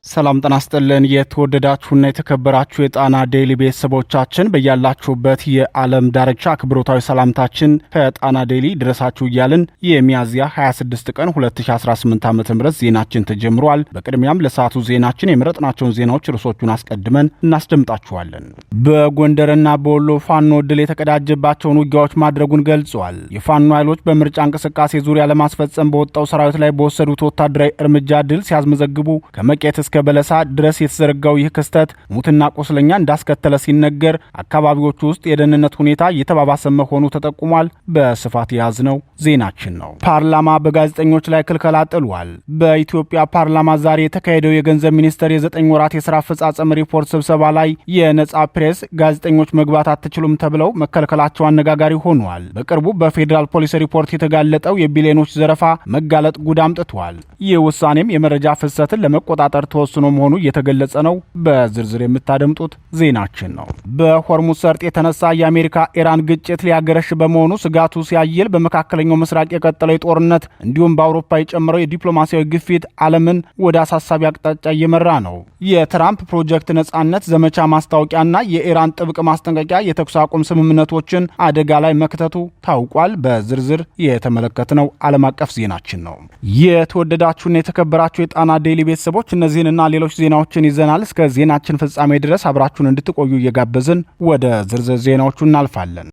ሰላም ጤና ይስጥልን የተወደዳችሁና የተከበራችሁ የጣና ዴይሊ ቤተሰቦቻችን በያላችሁበት የዓለም ዳርቻ አክብሮታዊ ሰላምታችን ከጣና ዴይሊ ድረሳችሁ እያልን የሚያዝያ 26 ቀን 2018 ዓ.ም ዜናችን ተጀምሯል። በቅድሚያም ለሰዓቱ ዜናችን የመረጥናቸውን ዜናዎች ርዕሶቹን አስቀድመን እናስደምጣችኋለን። በጎንደርና በወሎ ፋኖ ድል የተቀዳጀባቸውን ውጊያዎች ማድረጉን ገልጿል። የፋኖ ኃይሎች በምርጫ እንቅስቃሴ ዙሪያ ለማስፈጸም በወጣው ሰራዊት ላይ በወሰዱት ወታደራዊ እርምጃ ድል ሲያስመዘግቡ ከመቄት እስከ በለሳ ድረስ የተዘረጋው ይህ ክስተት ሙትና ቆስለኛ እንዳስከተለ ሲነገር አካባቢዎቹ ውስጥ የደህንነት ሁኔታ እየተባባሰ መሆኑ ተጠቁሟል። በስፋት የያዝነው ዜናችን ነው። ፓርላማ በጋዜጠኞች ላይ ክልከላ ጥሏል። በኢትዮጵያ ፓርላማ ዛሬ የተካሄደው የገንዘብ ሚኒስቴር የ9 ወራት የሥራ አፈጻጸም ሪፖርት ስብሰባ ላይ የነጻ ፕሬስ ጋዜጠኞች መግባት አትችሉም ተብለው መከልከላቸው አነጋጋሪ ሆኗል። በቅርቡ በፌዴራል ፖሊስ ሪፖርት የተጋለጠው የቢሊዮኖች ዘረፋ መጋለጥ ጉድ አምጥቷል። ይህ ውሳኔም የመረጃ ፍሰትን ለመቆጣጠር ተወስኖ መሆኑ እየተገለጸ ነው። በዝርዝር የምታደምጡት ዜናችን ነው። በሆርሙዝ ሰርጥ የተነሳ የአሜሪካ ኢራን ግጭት ሊያገረሽ በመሆኑ ስጋቱ ሲያይል በመካከለኛው ምስራቅ የቀጠለው ጦርነት እንዲሁም በአውሮፓ የጨመረው የዲፕሎማሲያዊ ግፊት ዓለምን ወደ አሳሳቢ አቅጣጫ እየመራ ነው። የትራምፕ ፕሮጀክት ነጻነት ዘመቻ ማስታወቂያና የኢራን ጥብቅ ማስጠንቀቂያ የተኩስ አቁም ስምምነቶችን አደጋ ላይ መክተቱ ታውቋል። በዝርዝር የተመለከትነው ዓለም አቀፍ ዜናችን ነው። የተወደዳችሁና የተከበራችሁ የጣና ዴይሊ ቤተሰቦች እነዚህንና ሌሎች ዜናዎችን ይዘናል። እስከ ዜናችን ፍጻሜ ድረስ አብራችሁን እንድትቆዩ እየጋበዝን ወደ ዝርዝር ዜናዎቹ እናልፋለን።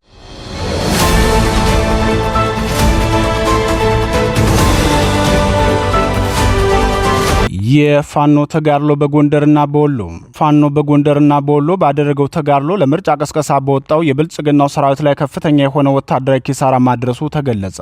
የፋኖ ተጋድሎ በጎንደርና በወሎ ፋኖ በጎንደርና በወሎ ባደረገው ተጋድሎ ለምርጫ ቀስቀሳ በወጣው የብልጽግናው ሰራዊት ላይ ከፍተኛ የሆነ ወታደራዊ ኪሳራ ማድረሱ ተገለጸ።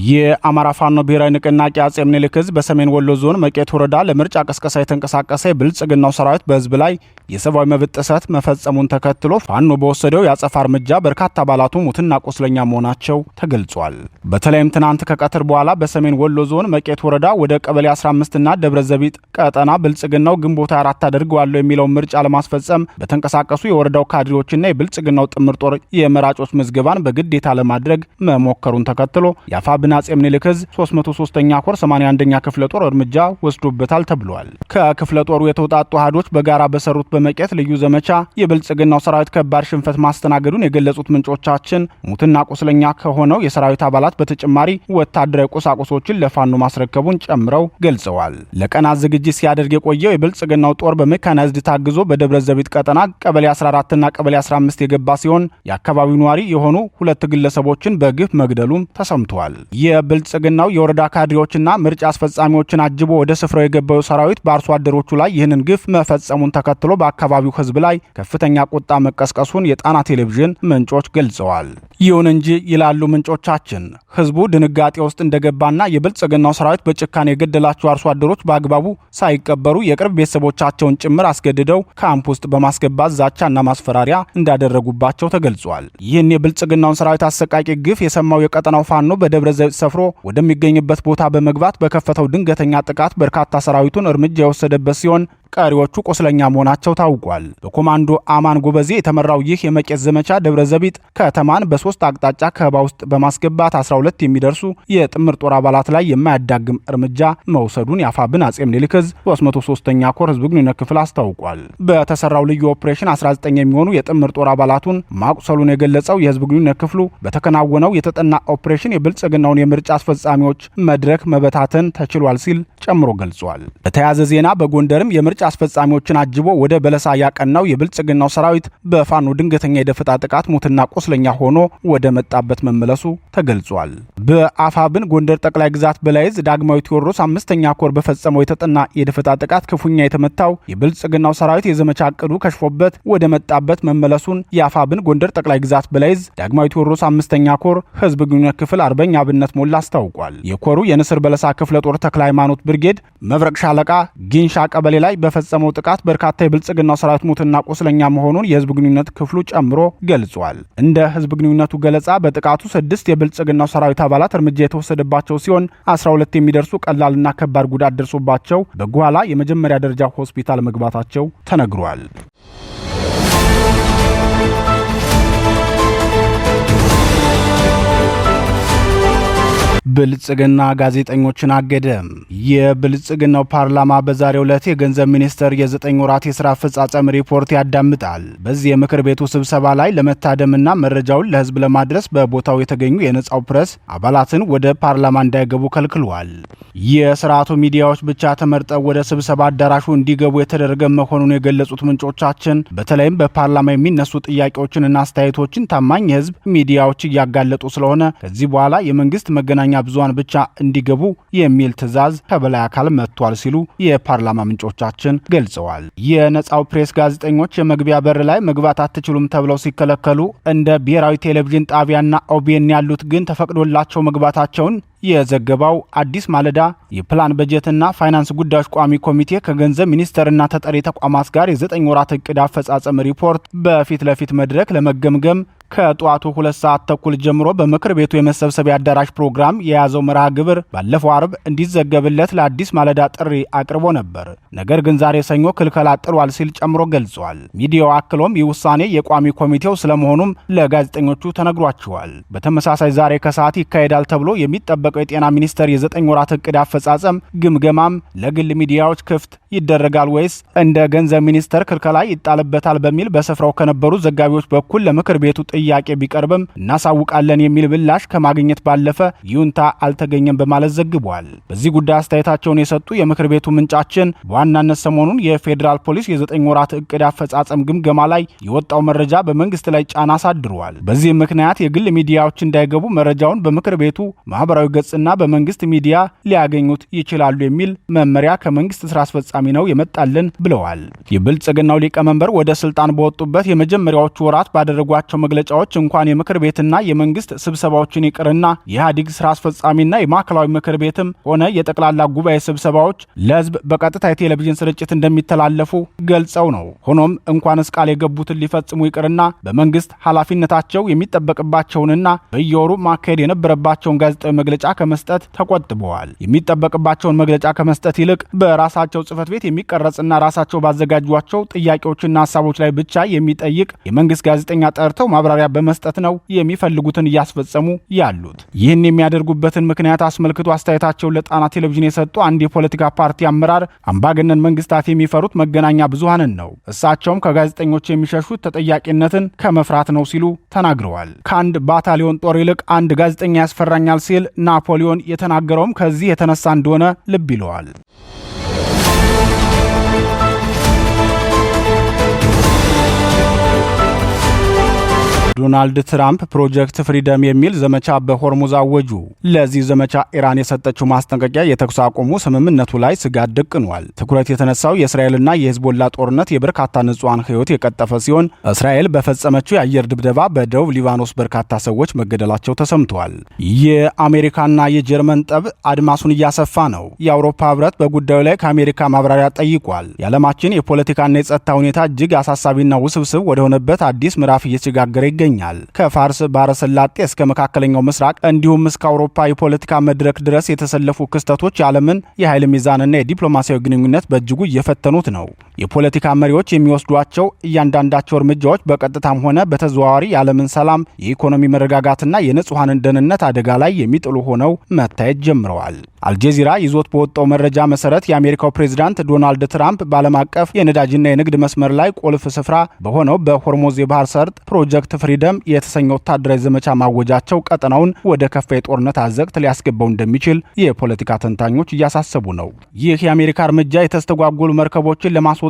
የአማራ ፋኖ ብሔራዊ ንቅናቄ አጼ ምኒልክ ሕዝብ በሰሜን ወሎ ዞን መቄት ወረዳ ለምርጫ ቀስቀሳ የተንቀሳቀሰ የብልጽግናው ሰራዊት በሕዝብ ላይ የሰብአዊ መብት ጥሰት መፈጸሙን ተከትሎ ፋኖ በወሰደው የአጸፋ እርምጃ በርካታ አባላቱ ሙትና ቆስለኛ መሆናቸው ተገልጿል። በተለይም ትናንት ከቀትር በኋላ በሰሜን ወሎ ዞን መቄት ወረዳ ወደ ቀበሌ 15 እና ደብረ ዘቢጥ ቀጠና ብልጽግናው ግንቦት 4 አድርገዋለሁ የሚለውን ምርጫ ለማስፈጸም በተንቀሳቀሱ የወረዳው ካድሬዎችና የብልጽግናው ጥምር ጦር የመራጮች ምዝገባን በግዴታ ለማድረግ መሞከሩን ተከትሎ የአፋብኃ አጼ ምኒልክ ዕዝ 303ኛ ኮር 81ኛ ክፍለ ጦር እርምጃ ወስዶበታል ተብሏል። ከክፍለ ጦሩ የተውጣጡ አሃዶች በጋራ በሰሩት በመቄት ልዩ ዘመቻ የብልጽግናው ሰራዊት ከባድ ሽንፈት ማስተናገዱን የገለጹት ምንጮቻችን ሙትና ቆስለኛ ከሆነው የሰራዊት አባላት በተጨማሪ ወታደራዊ ቁሳቁሶችን ለፋኖ ማስረከቡን ጨምረው ገልጸዋል። ለቀናት ዝግጅት ሲያደርግ የቆየው የብልጽግናው ጦር በሜካናይዝድ ታግዞ በደብረ ዘቢጥ ቀጠና ቀበሌ 14 እና ቀበሌ 15 የገባ ሲሆን የአካባቢው ነዋሪ የሆኑ ሁለት ግለሰቦችን በግፍ መግደሉም ተሰምቷል። የብልጽግናው የወረዳ ካድሬዎችና ምርጫ አስፈጻሚዎችን አጅቦ ወደ ስፍራው የገባው ሰራዊት በአርሶ አደሮቹ ላይ ይህንን ግፍ መፈጸሙን ተከትሎ በአካባቢው ሕዝብ ላይ ከፍተኛ ቁጣ መቀስቀሱን የጣና ቴሌቪዥን ምንጮች ገልጸዋል። ይሁን እንጂ ይላሉ ምንጮቻችን ሕዝቡ ድንጋጤ ውስጥ እንደገባና የብልጽግናው ሰራዊት በጭካኔ የገደላቸው አርሶ አደሮች በአግባቡ ሳይቀበሩ የቅርብ ቤተሰቦቻቸውን ጭምር አስገድደው ካምፕ ውስጥ በማስገባት ዛቻና ማስፈራሪያ እንዳደረጉባቸው ተገልጿል። ይህን የብልጽግናውን ሰራዊት አሰቃቂ ግፍ የሰማው የቀጠናው ፋኖ በደብረ ዘይት ሰፍሮ ወደሚገኝበት ቦታ በመግባት በከፈተው ድንገተኛ ጥቃት በርካታ ሰራዊቱን እርምጃ የወሰደበት ሲሆን ቀሪዎቹ ቆስለኛ መሆናቸው ታውቋል። በኮማንዶ አማን ጎበዜ የተመራው ይህ የመቄት ዘመቻ ደብረ ዘቢጥ ከተማን በሶስት አቅጣጫ ከበባ ውስጥ በማስገባት 12 የሚደርሱ የጥምር ጦር አባላት ላይ የማያዳግም እርምጃ መውሰዱን የአፋብኃ አጼ ምኒልክ ዕዝ 303ኛ ኮር ህዝብ ግንኙነት ክፍል አስታውቋል። በተሰራው ልዩ ኦፕሬሽን 19 የሚሆኑ የጥምር ጦር አባላቱን ማቁሰሉን የገለጸው የህዝብ ግንኙነት ክፍሉ በተከናወነው የተጠና ኦፕሬሽን የብልጽግናውን የምርጫ አስፈጻሚዎች መድረክ መበታተን ተችሏል ሲል ጨምሮ ገልጿል። በተያያዘ ዜና በጎንደርም የምርጫ አስፈጻሚዎችን አጅቦ ወደ በለሳ ያቀናው የብልጽግናው ሰራዊት በፋኖ ድንገተኛ የደፈጣ ጥቃት ሙትና ቆስለኛ ሆኖ ወደ መጣበት መመለሱ ተገልጿል። በአፋብኃ ጎንደር ጠቅላይ ግዛት በላይ ዕዝ ዳግማዊ ቴዎድሮስ 5ኛ ኮር በፈጸመው የተጠና የደፈጣ ጥቃት ክፉኛ የተመታው የብልጽግናው ሰራዊት የዘመቻ ዕቅዱ ከሽፎበት ወደ መጣበት መመለሱን የአፋብኃ ጎንደር ጠቅላይ ግዛት በላይ ዕዝ ዳግማዊ ቴዎድሮስ 5ኛ ኮር ህዝብ ግንኙነት ክፍል አርበኛ አብነት ሞላ አስታውቋል። የኮሩ የንስር በለሳ ክፍለ ጦር ተክለ ሃይማኖት ብርጌድ መብረቅ ሻለቃ ጊንሻ ቀበሌ ላይ በፈጸመው ጥቃት በርካታ የብልጽግናው ሰራዊት ሙትና ቆስለኛ መሆኑን የህዝብ ግንኙነት ክፍሉ ጨምሮ ገልጿል። እንደ ህዝብ ግንኙነቱ ገለጻ በጥቃቱ 6 የብልጽግናው ሰራዊት አባላት እርምጃ የተወሰደባቸው ሲሆን 12 የሚደርሱ ቀላልና ከባድ ጉዳት ደርሶባቸው በጓላ የመጀመሪያ ደረጃ ሆስፒታል መግባታቸው ተነግሯል። ብልጽግና ጋዜጠኞችን አገደ። የብልጽግናው ፓርላማ በዛሬው ዕለት የገንዘብ ሚኒስቴር የ9 ወራት የሥራ አፈጻጸም ሪፖርት ያዳምጣል። በዚህ የምክር ቤቱ ስብሰባ ላይ ለመታደምና መረጃውን ለሕዝብ ለማድረስ በቦታው የተገኙ የነጻው ፕሬስ አባላትን ወደ ፓርላማ እንዳይገቡ ከልክሏል። የስርዓቱ ሚዲያዎች ብቻ ተመርጠው ወደ ስብሰባ አዳራሹ እንዲገቡ የተደረገ መሆኑን የገለጹት ምንጮቻችን በተለይም በፓርላማ የሚነሱ ጥያቄዎችንና አስተያየቶችን ታማኝ የሕዝብ ሚዲያዎች እያጋለጡ ስለሆነ ከዚህ በኋላ የመንግስት መገናኛ ብዙሃን ብቻ እንዲገቡ የሚል ትዕዛዝ ከበላይ አካል መጥቷል ሲሉ የፓርላማ ምንጮቻችን ገልጸዋል። የነጻው ፕሬስ ጋዜጠኞች የመግቢያ በር ላይ መግባት አትችሉም ተብለው ሲከለከሉ እንደ ብሔራዊ ቴሌቪዥን ጣቢያና ኦቢኤን ያሉት ግን ተፈቅዶላቸው መግባታቸውን የዘገባው አዲስ ማለዳ የፕላን በጀትና ፋይናንስ ጉዳዮች ቋሚ ኮሚቴ ከገንዘብ ሚኒስቴርና ተጠሪ ተቋማት ጋር የ9 ወራት እቅድ አፈጻጸም ሪፖርት በፊት ለፊት መድረክ ለመገምገም ከጠዋቱ 2 ሰዓት ተኩል ጀምሮ በምክር ቤቱ የመሰብሰቢያ አዳራሽ ፕሮግራም የያዘው መርሃ ግብር ባለፈው አርብ እንዲዘገብለት ለአዲስ ማለዳ ጥሪ አቅርቦ ነበር። ነገር ግን ዛሬ ሰኞ ክልከላ ጥሏል ሲል ጨምሮ ገልጿል። ሚዲያው አክሎም ይህ ውሳኔ የቋሚ ኮሚቴው ስለመሆኑም ለጋዜጠኞቹ ተነግሯቸዋል። በተመሳሳይ ዛሬ ከሰዓት ይካሄዳል ተብሎ የሚጠበቀው የጤና ሚኒስቴር የ9 ወራት እቅድ አፈጻጸም ግምገማም ለግል ሚዲያዎች ክፍት ይደረጋል ወይስ እንደ ገንዘብ ሚኒስቴር ክልከላ ይጣልበታል በሚል በስፍራው ከነበሩ ዘጋቢዎች በኩል ለምክር ቤቱ ጥያቄ ቢቀርብም እናሳውቃለን የሚል ምላሽ ከማግኘት ባለፈ ይሁንታ አልተገኘም በማለት ዘግቧል። በዚህ ጉዳይ አስተያየታቸውን የሰጡ የምክር ቤቱ ምንጫችን በዋናነት ሰሞኑን የፌዴራል ፖሊስ የ9 ወራት እቅድ አፈጻጸም ግምገማ ላይ የወጣው መረጃ በመንግስት ላይ ጫና አሳድሯል። በዚህም ምክንያት የግል ሚዲያዎች እንዳይገቡ መረጃውን በምክር ቤቱ ማህበራዊ ገጽና በመንግስት ሚዲያ ሊያገኙት ይችላሉ የሚል መመሪያ ከመንግስት ስራ አስፈጻሚ ነው የመጣልን ብለዋል። የብልጽግናው ሊቀመንበር ወደ ስልጣን በወጡበት የመጀመሪያዎቹ ወራት ባደረጓቸው መግለጫዎች እንኳን የምክር ቤትና የመንግስት ስብሰባዎችን ይቅርና የኢህአዴግ ስራ አስፈጻሚና የማዕከላዊ ምክር ቤትም ሆነ የጠቅላላ ጉባኤ ስብሰባዎች ለህዝብ በቀጥታ የቴሌቪዥን ስርጭት እንደሚተላለፉ ገልጸው ነው። ሆኖም እንኳንስ ቃል የገቡትን ሊፈጽሙ ይቅርና በመንግስት ኃላፊነታቸው የሚጠበቅባቸውንና በየወሩ ማካሄድ የነበረባቸውን ጋዜጣዊ መግለጫ ከመስጠት ተቆጥበዋል። የሚጠበቅባቸውን መግለጫ ከመስጠት ይልቅ በራሳቸው ጽህፈት ቤት የሚቀረጽና ራሳቸው ባዘጋጇቸው ጥያቄዎችና ሀሳቦች ላይ ብቻ የሚጠይቅ የመንግስት ጋዜጠኛ ጠርተው ማብራሪያ በመስጠት ነው የሚፈልጉትን እያስፈጸሙ ያሉት። ይህን የሚያደርጉበትን ምክንያት አስመልክቶ አስተያየታቸውን ለጣና ቴሌቪዥን የሰጡ አንድ የፖለቲካ ፓርቲ አመራር አምባገነን መንግስታት የሚፈሩት መገናኛ ብዙሃንን ነው፣ እሳቸውም ከጋዜጠኞች የሚሸሹት ተጠያቂነትን ከመፍራት ነው ሲሉ ተናግረዋል። ከአንድ ባታሊዮን ጦር ይልቅ አንድ ጋዜጠኛ ያስፈራኛል ሲል ናፖሊዮን የተናገረውም ከዚህ የተነሳ እንደሆነ ልብ ይለዋል። ዶናልድ ትራምፕ ፕሮጀክት ፍሪደም የሚል ዘመቻ በሆርሙዝ አወጁ። ለዚህ ዘመቻ ኢራን የሰጠችው ማስጠንቀቂያ የተኩስ አቁሙ ስምምነቱ ላይ ስጋት ደቅኗል። ትኩረት የተነሳው የእስራኤልና የሂዝቦላ ጦርነት የበርካታ ንጹሃን ሕይወት የቀጠፈ ሲሆን እስራኤል በፈጸመችው የአየር ድብደባ በደቡብ ሊባኖስ በርካታ ሰዎች መገደላቸው ተሰምተዋል። የአሜሪካና የጀርመን ጠብ አድማሱን እያሰፋ ነው። የአውሮፓ ህብረት በጉዳዩ ላይ ከአሜሪካ ማብራሪያ ጠይቋል። የዓለማችን የፖለቲካና የጸጥታ ሁኔታ እጅግ አሳሳቢና ውስብስብ ወደሆነበት አዲስ ምዕራፍ እየተሸጋገረ ይገኛል። ከፋርስ ባህረ ሰላጤ እስከ መካከለኛው ምስራቅ እንዲሁም እስከ አውሮፓ የፖለቲካ መድረክ ድረስ የተሰለፉ ክስተቶች የዓለምን የኃይል ሚዛንና የዲፕሎማሲያዊ ግንኙነት በእጅጉ እየፈተኑት ነው። የፖለቲካ መሪዎች የሚወስዷቸው እያንዳንዳቸው እርምጃዎች በቀጥታም ሆነ በተዘዋዋሪ የዓለምን ሰላም፣ የኢኮኖሚ መረጋጋትና የንጹሐንን ደህንነት አደጋ ላይ የሚጥሉ ሆነው መታየት ጀምረዋል። አልጀዚራ ይዞት በወጣው መረጃ መሰረት የአሜሪካው ፕሬዝዳንት ዶናልድ ትራምፕ በዓለም አቀፍ የነዳጅና የንግድ መስመር ላይ ቁልፍ ስፍራ በሆነው በሆርሙዝ የባህር ሰርጥ ፕሮጀክት ፍሪደም የተሰኘ ወታደራዊ ዘመቻ ማወጃቸው ቀጠናውን ወደ ከፋ የጦርነት አዘቅት ሊያስገባው እንደሚችል የፖለቲካ ተንታኞች እያሳሰቡ ነው። ይህ የአሜሪካ እርምጃ የተስተጓጎሉ መርከቦችን ለማስወጣትና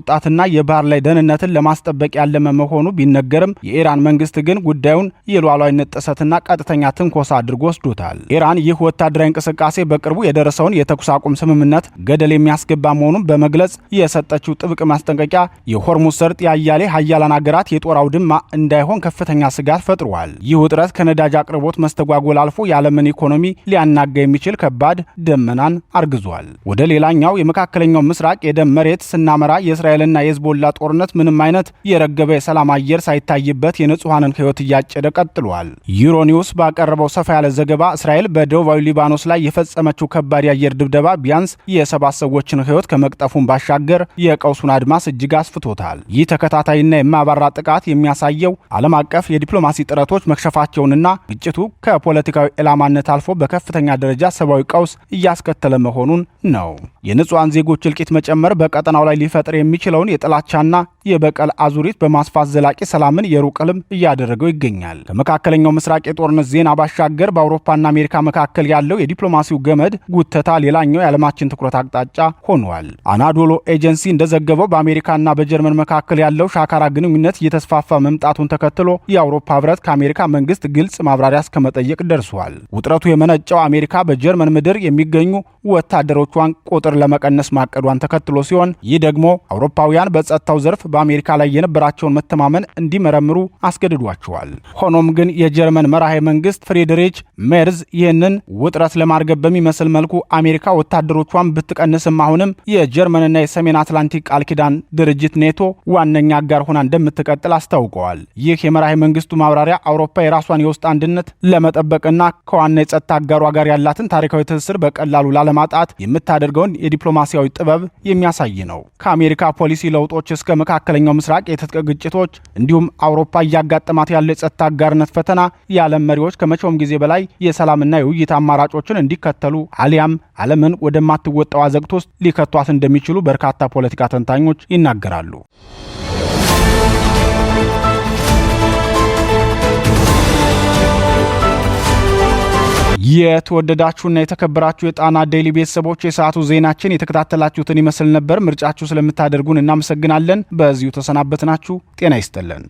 የባህር ላይ ደህንነትን ለማስጠበቅ ያለመ መሆኑ ቢነገርም የኢራን መንግስት ግን ጉዳዩን የሉዓላዊነት ጥሰትና ቀጥተኛ ትንኮሳ አድርጎ ወስዶታል። ኢራን ይህ ወታደራዊ እንቅስቃሴ በቅርቡ የደረሰውን የተኩስ አቁም ስምምነት ገደል የሚያስገባ መሆኑን በመግለጽ የሰጠችው ጥብቅ ማስጠንቀቂያ የሆርሙዝ ሰርጥ የአያሌ ሀያላን ሀገራት የጦር አውድማ እንዳይሆን ከፍተኛ ስጋት ፈጥሯል። ይህ ውጥረት ከነዳጅ አቅርቦት መስተጓጎል አልፎ የዓለምን ኢኮኖሚ ሊያናጋ የሚችል ከባድ ደመናን አርግዟል። ወደ ሌላኛው የመካከለኛው ምስራቅ የደም መሬት ስናመራ የእስራኤል የእስራኤልና የሂዝቦላ ጦርነት ምንም አይነት የረገበ የሰላም አየር ሳይታይበት የንጹሐንን ሕይወት እያጨደ ቀጥሏል። ዩሮኒውስ ባቀረበው ሰፋ ያለ ዘገባ እስራኤል በደቡባዊ ሊባኖስ ላይ የፈጸመችው ከባድ የአየር ድብደባ ቢያንስ የ7 ሰዎችን ሕይወት ከመቅጠፉን ባሻገር የቀውሱን አድማስ እጅግ አስፍቶታል። ይህ ተከታታይና የማያባራ ጥቃት የሚያሳየው ዓለም አቀፍ የዲፕሎማሲ ጥረቶች መክሸፋቸውንና ግጭቱ ከፖለቲካዊ ዕላማነት አልፎ በከፍተኛ ደረጃ ሰብአዊ ቀውስ እያስከተለ መሆኑን ነው። የንጹሐን ዜጎች እልቂት መጨመር በቀጠናው ላይ ሊፈጥር የሚችለውን የጥላቻና የበቀል አዙሪት በማስፋት ዘላቂ ሰላምን የሩቅ ህልም እያደረገው ይገኛል። ከመካከለኛው ምስራቅ የጦርነት ዜና ባሻገር በአውሮፓና አሜሪካ መካከል ያለው የዲፕሎማሲው ገመድ ጉተታ ሌላኛው የዓለማችን ትኩረት አቅጣጫ ሆኗል። አናዶሎ ኤጀንሲ እንደዘገበው በአሜሪካና በጀርመን መካከል ያለው ሻካራ ግንኙነት እየተስፋፋ መምጣቱን ተከትሎ የአውሮፓ ህብረት ከአሜሪካ መንግስት ግልጽ ማብራሪያ እስከመጠየቅ ደርሷል። ውጥረቱ የመነጨው አሜሪካ በጀርመን ምድር የሚገኙ ወታደሮቿን ቁጥር ለመቀነስ ማቀዷን ተከትሎ ሲሆን ይህ ደግሞ አውሮፓውያን በጸጥታው ዘርፍ በአሜሪካ ላይ የነበራቸውን መተማመን እንዲመረምሩ አስገድዷቸዋል። ሆኖም ግን የጀርመን መራሄ መንግስት ፍሬድሪች ሜርዝ ይህንን ውጥረት ለማርገብ በሚመስል መልኩ አሜሪካ ወታደሮቿን ብትቀንስም አሁንም የጀርመንና የሰሜን አትላንቲክ ቃል ኪዳን ድርጅት ኔቶ ዋነኛ አጋር ሆና እንደምትቀጥል አስታውቀዋል። ይህ የመራሄ መንግስቱ ማብራሪያ አውሮፓ የራሷን የውስጥ አንድነት ለመጠበቅና ከዋና የጸጥታ አጋሯ ጋር ያላትን ታሪካዊ ትስስር በቀላሉ ላለማጣት የምታደርገውን የዲፕሎማሲያዊ ጥበብ የሚያሳይ ነው። ከአሜሪካ ፖሊሲ ለውጦች እስከ መካከለኛው ምስራቅ የትጥቅ ግጭቶች እንዲሁም አውሮፓ እያጋጠማት ያለው የጸጥታ አጋርነት ፈተና የዓለም መሪዎች ከመቼውም ጊዜ በላይ የሰላምና የውይይት አማራጮችን እንዲከተሉ አሊያም ዓለምን ወደማትወጣው አዘቅት ውስጥ ሊከቷት እንደሚችሉ በርካታ ፖለቲካ ተንታኞች ይናገራሉ። የተወደዳችሁና የተከበራችሁ የጣና ዴይሊ ቤተሰቦች የሰዓቱ ዜናችን የተከታተላችሁትን ይመስል ነበር። ምርጫችሁ ስለምታደርጉን እናመሰግናለን። በዚሁ ተሰናበትናችሁ። ጤና ይስጥልን።